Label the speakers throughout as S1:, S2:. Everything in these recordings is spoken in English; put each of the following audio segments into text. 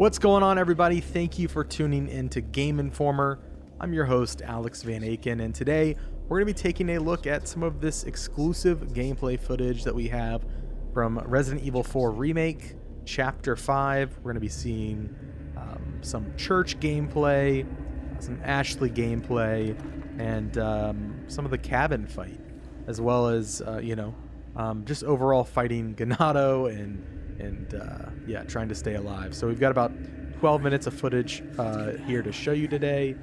S1: What's going on, everybody? Thank you for tuning in to Game Informer. I'm your host, Alex Van Aken, and today we're going to be taking a look at some of this exclusive gameplay footage that we have from Resident Evil 4 Remake, Chapter 5. We're going to be seeing some church gameplay, some Ashley gameplay, and some of the cabin fight, as well as, just overall fighting Ganado and trying to stay alive. So we've got about 12 minutes of footage here to show you today.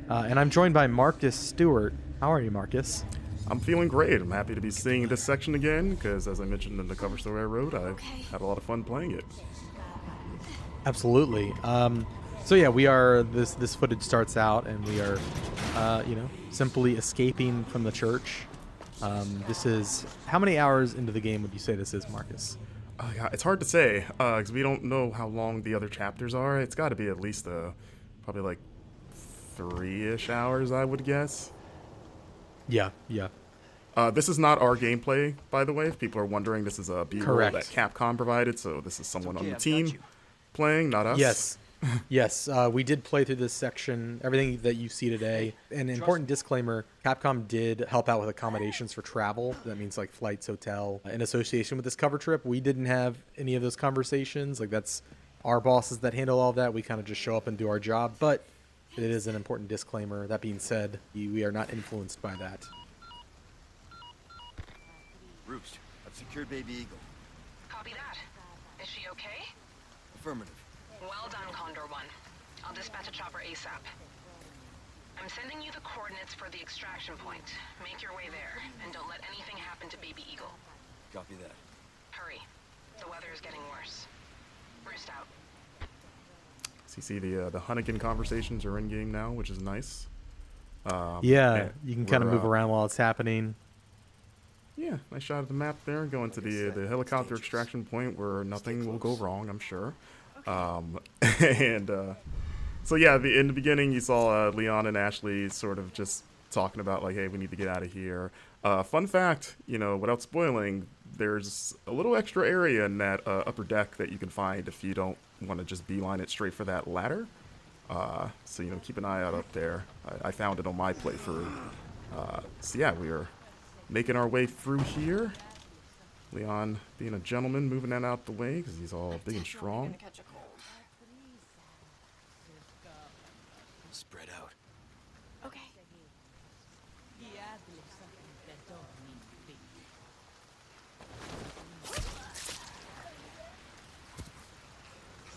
S1: And I'm joined by Marcus Stewart. How are you, Marcus?
S2: I'm feeling great. I'm happy to be seeing this section again because, as I mentioned in the cover story I wrote, I've had a lot of fun playing it.
S1: Absolutely. We are, this footage starts out and we are, simply escaping from the church. This is, how many hours into the game would you say this is, Marcus?
S2: Yeah, it's hard to say because we don't know how long the other chapters are. It's got to be at least probably like 3-ish hours, I would guess.
S1: Yeah.
S2: This is not our gameplay, by the way. If people are wondering, this is a B-roll that Capcom provided, so this is someone on the team playing, not us.
S1: Yes, we did play through this section, everything that you see today. An important disclaimer, Capcom did help out with accommodations for travel. That means like flights, hotel, in association with this cover trip. We didn't have any of those conversations. Like, that's our bosses that handle all that. We kind of just show up and do our job, but it is an important disclaimer. That being said, we are not influenced by that.
S3: Roost, I've secured Baby Eagle.
S4: Copy that. Is she okay?
S3: Affirmative.
S4: Well done, Condor 1. I'll dispatch a chopper ASAP. I'm sending you the coordinates for the extraction point. Make your way there, and don't let anything happen to Baby Eagle.
S3: Copy that.
S4: Hurry. The weather is getting worse. Roost out.
S2: So you see the Hunnigan conversations are in game now, which is nice.
S1: You can kind of move around while it's happening.
S2: Yeah, nice shot of the map there. Going to the helicopter extraction point where nothing will go wrong, I'm sure. In the beginning you saw Leon and Ashley sort of just talking about like, hey, we need to get out of here. Fun fact, without spoiling, there's a little extra area in that upper deck that you can find if you don't want to just beeline it straight for that ladder. So keep an eye out up there. I found it on my playthrough. We are making our way through here. Leon being a gentleman, moving that out the way because he's all big and strong.
S3: Spread out.
S5: Okay.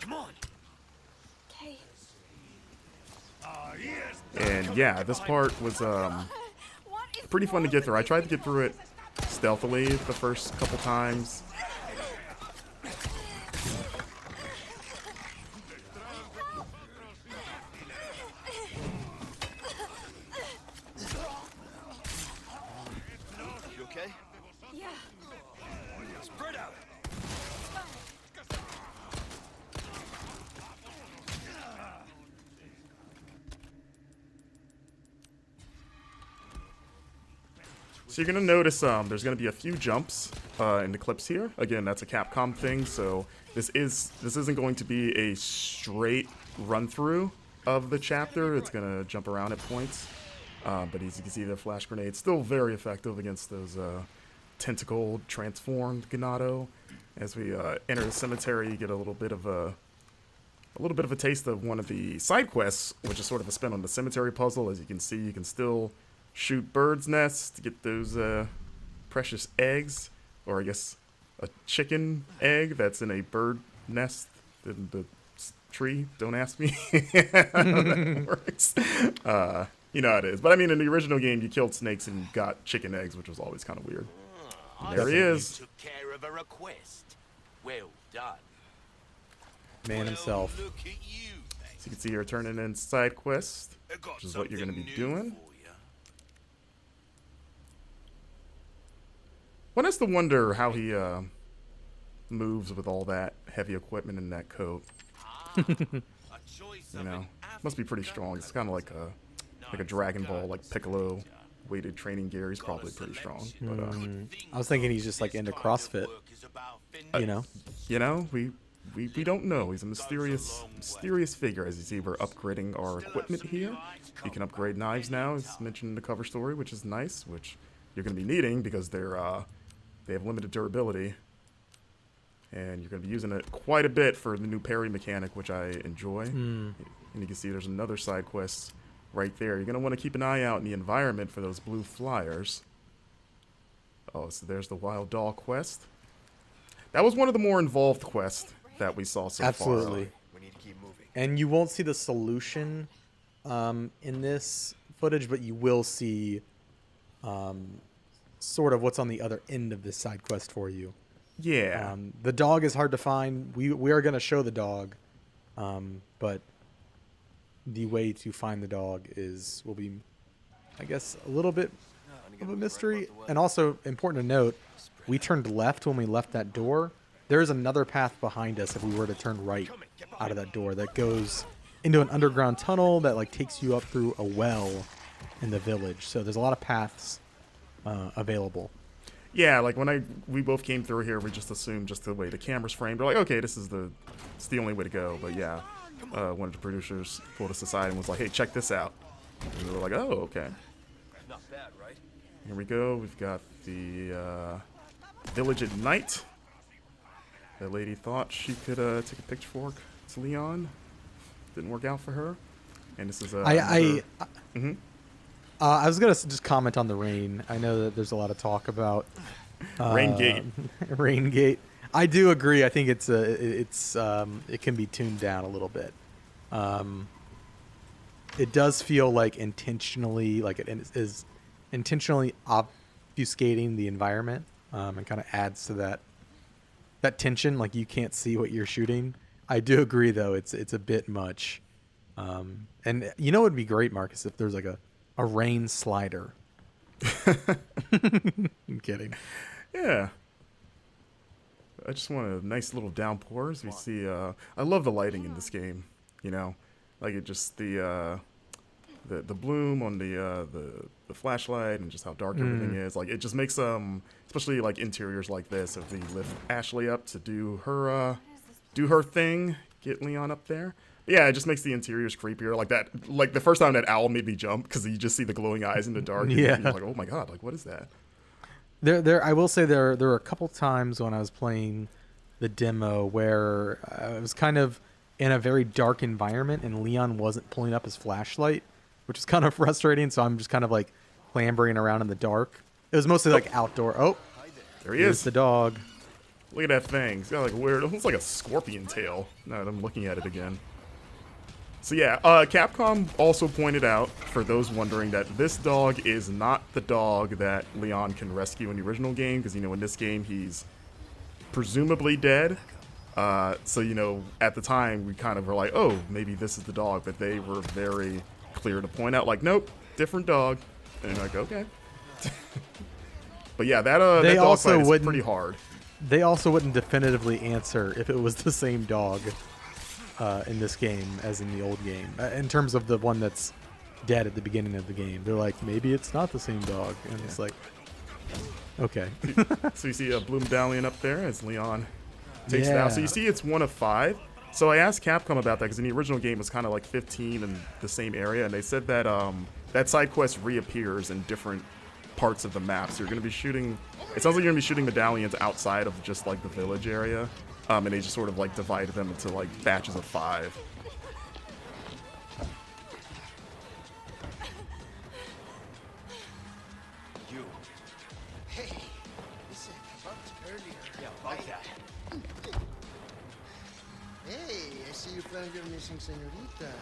S3: Come on.
S5: Okay.
S2: And yeah, this part was pretty fun to get through. I tried to get through it stealthily the first couple times.
S3: You okay?
S5: Yeah.
S3: Spread out.
S2: So you're going to notice there's going to be a few jumps in the clips here. Again, that's a Capcom thing, so this isn't going to be a straight run-through of the chapter. It's going to jump around at points. But as you can see, the flash grenade still very effective against those tentacled, transformed Ganado. As we enter the cemetery, you get a little bit of a taste of one of the side quests, which is sort of a spin on the cemetery puzzle. As you can see, you can still shoot birds' nests to get those precious eggs, or I guess a chicken egg that's in a bird nest in the tree. Don't ask me how that works. You know how it is. But I mean, in the original game, you killed snakes and got chicken eggs, which was always kind of weird. There he is.
S6: Took care of a request. Well done.
S1: Man himself.
S6: Look at you,
S2: So you can see here turning in side quest, which is what you're going to be doing. One has to wonder how he moves with all that heavy equipment in that coat. Must be pretty strong. It's kind of like a Dragon Ball, like Piccolo weighted training gear. He's probably pretty strong. But
S1: I was thinking he's just like into CrossFit.
S2: we we don't know. He's a mysterious figure. As you see, we're upgrading our equipment here. You can upgrade knives now, as mentioned in the cover story, which is nice, which you're going to be needing because they have limited durability. And you're going to be using it quite a bit for the new parry mechanic, which I enjoy. And you can see there's another side quest right there. You're going to want to keep an eye out in the environment for those blue flyers. Oh, so there's the Wild Doll quest. That was one of the more involved quests that we saw so far.
S1: Absolutely.
S3: We need to keep moving.
S1: And you won't see the solution in this footage, but you will see sort of what's on the other end of this side quest for you.
S2: Yeah.
S1: The dog is hard to find. We are going to show the dog, but the way to find the dog will be, I guess, a little bit of a mystery. And also important to note, we turned left when we left that door. There's another path behind us if we were to turn right out of that door that goes into an underground tunnel that like takes you up through a well in the village. So there's a lot of paths available.
S2: Yeah, like when we both came through here, we just assumed just the way the camera's framed. We're like, okay, it's the only way to go. But yeah, one of the producers pulled us aside and was like, hey, check this out. And we were like, oh, okay.
S3: Not bad, right?
S2: Here we go. We've got the village at night. That lady thought she could take a pitchfork to Leon. Didn't work out for her. And this is
S1: I was gonna just comment on the rain. I know that there's a lot of talk about
S2: Rain Gate.
S1: Rain Gate. I do agree. I think it can be tuned down a little bit. It does feel like intentionally, like it is intentionally obfuscating the environment, and kind of adds to that tension. Like you can't see what you're shooting. I do agree, though. It's a bit much. And you know, it would be great, Marcus, if there's like a rain slider. I'm kidding.
S2: Yeah. I just want a nice little downpour as we see. I love the lighting in this game. You know, like it just the bloom on the flashlight and just how dark everything is. Like it just makes especially like interiors like this. If we lift Ashley up to do her thing, get Leon up there. Yeah, it just makes the interiors creepier. Like that, like the first time that owl made me jump because you just see the glowing eyes in the dark.
S1: Yeah,
S2: and you're like, oh my god, like what is that?
S1: I will say there were a couple times when I was playing the demo where I was kind of in a very dark environment and Leon wasn't pulling up his flashlight, which is kind of frustrating. So I'm just kind of like clambering around in the dark. It was mostly like outdoor. Oh,
S2: there he is.
S1: The dog.
S2: Look at that thing. It's got like a weird, almost like a scorpion tail. Now that I'm looking at it again. So yeah, Capcom also pointed out, for those wondering, that this dog is not the dog that Leon can rescue in the original game, because, you know, in this game, he's presumably dead. So, you know, at the time, we kind of were like, oh, maybe this is the dog, but they were very clear to point out, like, nope, different dog. And you're like, okay. But yeah, that dog fight is pretty hard.
S1: They also wouldn't definitively answer if it was the same dog in this game as in the old game. In terms of the one that's dead at the beginning of the game, they're like, maybe it's not the same dog, and it's like, okay.
S2: So you see a blue medallion up there as Leon takes it out. So you see it's 1 of 5. So I asked Capcom about that because in the original game it was kind of like 15 in the same area, and they said that that side quest reappears in different parts of the map. So you're going to be shooting. It sounds like you're going to be shooting medallions outside of just like the village area. And they just sort of like divided them into like batches of 5.
S3: You.
S7: Hey, listen, about earlier.
S3: Yeah, like that.
S7: Hey, I see you found your missing senorita.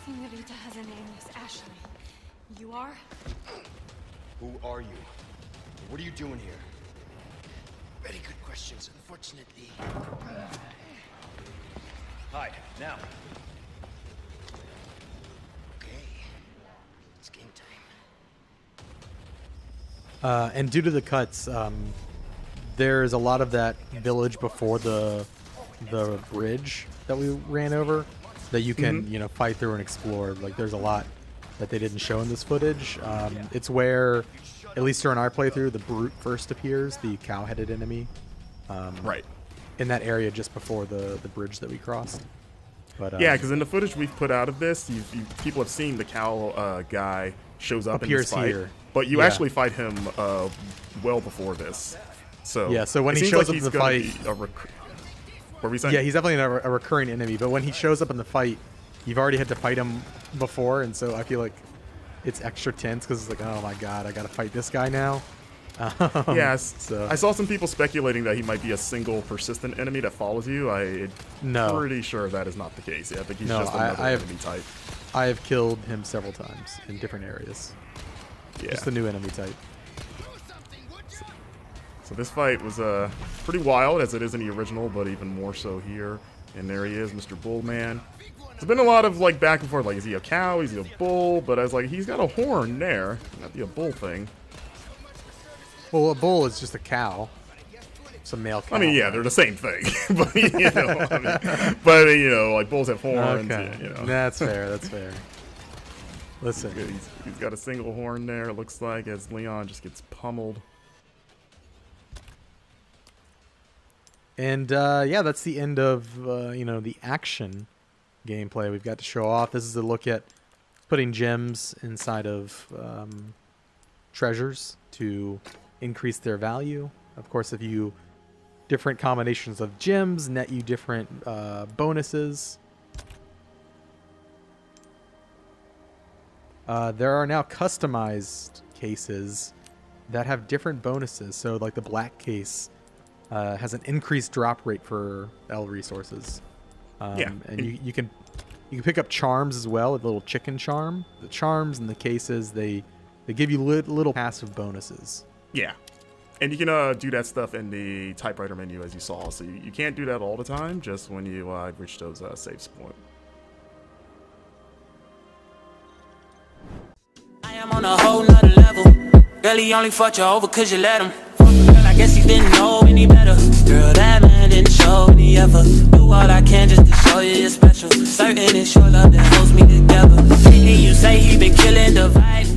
S5: Senorita has a name, Miss Ashley. You are?
S3: Who are you? What are you doing here?
S7: Very good questions, unfortunately.
S3: Hide, now.
S7: Okay, it's game time.
S1: And due to the cuts, there's a lot of that village before the bridge that we ran over that you can you know, fight through and explore. Like there's a lot that they didn't show in this footage. It's where, at least during our playthrough, the brute first appears, the cow-headed enemy.
S2: Right.
S1: in that area just before the bridge that we crossed. But
S2: yeah, because in the footage we've put out of this, people have seen the cow guy shows up in this fight,
S1: here.
S2: but you
S1: Yeah.
S2: actually fight him well before this. So
S1: yeah, so when
S2: it
S1: he
S2: seems
S1: shows
S2: like
S1: up in
S2: he's
S1: the
S2: gonna
S1: fight,
S2: be what were we saying?
S1: yeah, he's definitely a recurring enemy. But when he shows up in the fight, you've already had to fight him before, and so I feel like it's extra tense because it's like, oh my god, I gotta fight this guy now.
S2: Yes.
S1: So
S2: I saw some people speculating that he might be a single persistent enemy that follows you. I'm
S1: No.
S2: pretty sure that is not the case. Yeah, I think he's
S1: No,
S2: just another
S1: I have-
S2: enemy type.
S1: I have killed him several times in different areas.
S2: Yeah.
S1: Just a new enemy type.
S2: So this fight was pretty wild, as it is in the original, but even more so here. And there he is, Mr. Bullman. There's been a lot of like back and forth, like is he a cow, is he a bull? But I was like, he's got a horn there. Not be a bull thing.
S1: Well, a bull is just a cow. It's a male cow.
S2: I mean, yeah, they're the same thing. But you know, like bulls have horns.
S1: Okay,
S2: You know.
S1: that's fair. That's fair. Listen,
S2: He's got a single horn there, it looks like, as Leon just gets pummeled.
S1: and yeah, that's the end of the action gameplay we've got to show off. This is a look at putting gems inside of treasures to increase their value. Of course, if you different combinations of gems net you different bonuses. There are now customized cases that have different bonuses. So like the black case has an increased drop rate for L resources.
S2: Yeah.
S1: And you can pick up charms as well, with a little chicken charm. The charms and the cases, they give you little passive bonuses.
S2: Yeah. And you can do that stuff in the typewriter menu, as you saw. So you can't do that all the time, just when you reach those saves point.
S8: I am on a whole nother level. Girl, he only fucked you over cause you let him. Girl, I guess he didn't know any better. Girl, that man didn't show any ever. Do all I can just to show you you're special. Certain it's your love that holds me together. And you say he been killing the vibe.